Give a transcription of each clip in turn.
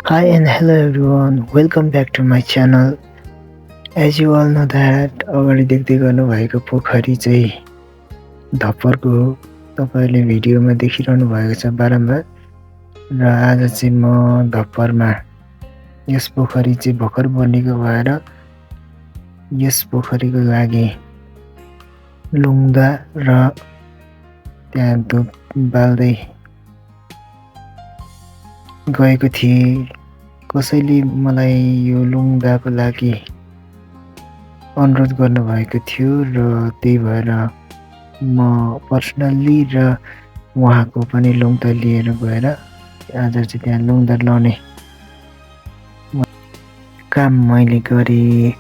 Hi and hello everyone, welcome back to my channel. As you all know that अगाडि देख्दै गर्नुभएको पोखरी चाहिँ धप्परको हो। तपाईहरुले भिडियोमा देखिरहनु भएको छ बारम्बार र आज चाहिँ म धप्परमा यस पोखरी चाहिँ भर्खर बनेको भएर यस पोखरीको लागि लुङ्दा र त्यहाँ धुप बाल्दै गएको थिएँ। कसैले मलाई यो लुङ्दाको लागि अनुरोध गर्नुभएको थियो र त्यही भएर म पर्सनल्ली र उहाँको पनि लुङ्दा लिएर गएर आज चाहिँ त्यहाँ लुङ्दा लाउने काम मैले गरेँ।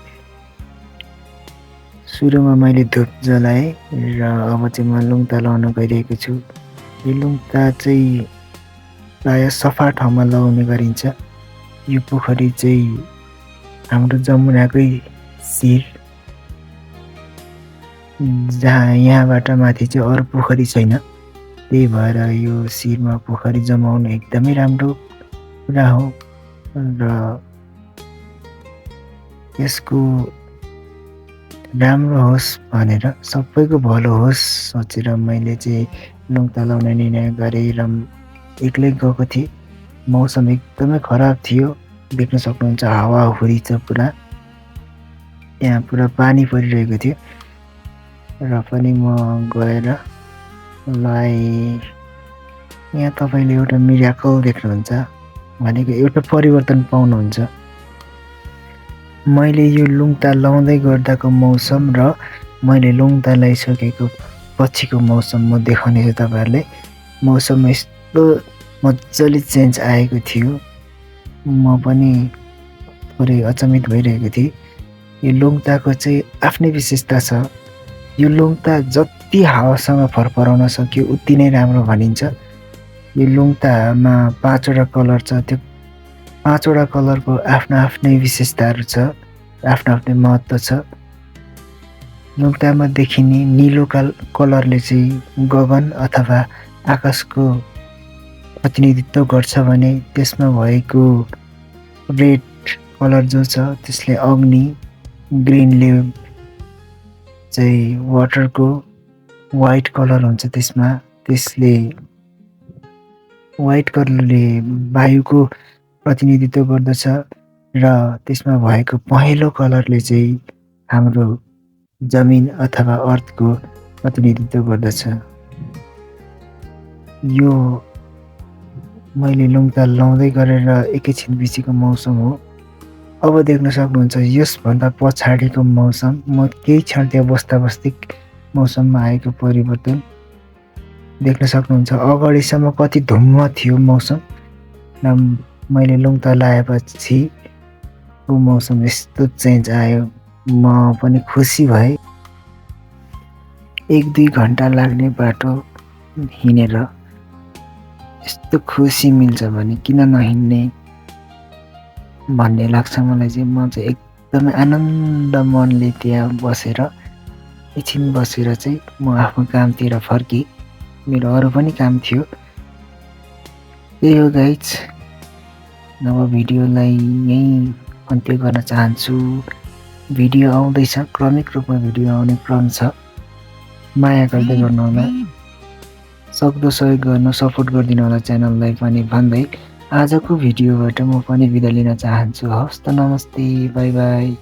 सुरुमा मैले धुप जलाएँ र अब चाहिँ म लुङ्दा लाउन गइरहेको छु। यो लुङ्दा चाहिँ प्राय सफा ठाउँमा लगाउने गरिन्छ। यो पोखरी चाहिँ हाम्रो जमुनाकै शिर, जहाँ यहाँबाट माथि चाहिँ अरू पोखरी छैन। त्यही भएर यो शिरमा पोखरी जमाउनु एकदमै राम्रो कुरा हो र यसको राम्रो होस् भनेर सबैको भलो होस् सोचेर मैले चाहिँ लुङ्दा लाउने निर्णय गरेँ र एक्लै गएको थिएँ। मौसम एकदमै खराब थियो, देख्न सक्नुहुन्छ हावाहुरी छ पुरा। यहाँ पुरा पानी परिरहेको थियो र पनि म गएर लाएँ। यहाँ तपाईले एउटा मिराकल देख्नुहुन्छ, भनेको एउटा परिवर्तन पाउनुहुन्छ। मैले यो लुङ्दा लाउँदै गर्दाको मौसम र मैले लुङ्दा लगाइसकेको पछिको मौसम म देखाउनेछु तपाईहरुलाई। मौसम यस्तो मजाले चेन्ज आएको थियो, म पनि थोरै अचम्मित भइरहेको थिएँ। यो लुङ्दाको चाहिँ आफ्नै विशेषता छ। यो लुङ्दा जति हावासँग फरफराउन सक्यो उति नै राम्रो भनिन्छ। यो लुङ्दामा 5 वटा कलर छ। त्यो 5 वटा कलरको आफ्नो आफ्नै विशेषताहरू छ, आफ्नो आफ्नै महत्त्व छ। लुङ्दामा देखिने नीलो कलरले चाहिँ गगन अथवा आकाशको प्रतिनिधित्व गर्छ भने त्यसमा भएको रेड कलर जो छ त्यसले अग्नि, ग्रीनले चाहिँ वाटरको, व्हाइट कलर हुन्छ त्यसमा, त्यसले व्हाइट कलरले वायुको प्रतिनिधित्व गर्दछ र त्यसमा भएको पहेँलो कलरले चाहिँ हाम्रो जमिन अथवा अर्थको प्रतिनिधित्व गर्दछ। यो मैले लुङ्दा लाउँदै गरेर एकैछिन बिचीको मौसम हो। अब देख्न सक्नुहुन्छ यसभन्दा पछाडिको मौसम, म केही क्षण त्यहाँ बस्दा मौसममा आएको परिवर्तन देख्न सक्नुहुन्छ। अगाडिसम्म कति धुम्म थियो मौसम र मैले लुङ्दा लाएपछि को मौसम यस्तो चेन्ज आयो। म पनि खुसी भएँ। 1-2 घण्टा लाग्ने बाटो हिँडेर यस्तो खुसी मिल्छ भने किन नहिँड्ने भन्ने लाग्छ मलाई चाहिँ। म चाहिँ एकदमै आनन्द मनले त्यहाँ बसेर एकछिन बसेर चाहिँ म आफ्नो कामतिर फर्केँ। मेरो अरू पनि काम थियो। त्यही हो गाइज, अब भिडियोलाई यहीँ अन्त्य गर्न चाहन्छु। भिडियो आउँदैछ, क्रमिक रूपमा भिडियो आउने क्रम छ। माया गर्दै गर्नुहोला, सक्दो सहयोग गर्नु, सपोर्ट गरिदिनु होला च्यानललाई पनि भन्दै आजको भिडियोबाट म पनि बिदा लिन चाहन्छु। हवस् त, नमस्ते, बाई बाई।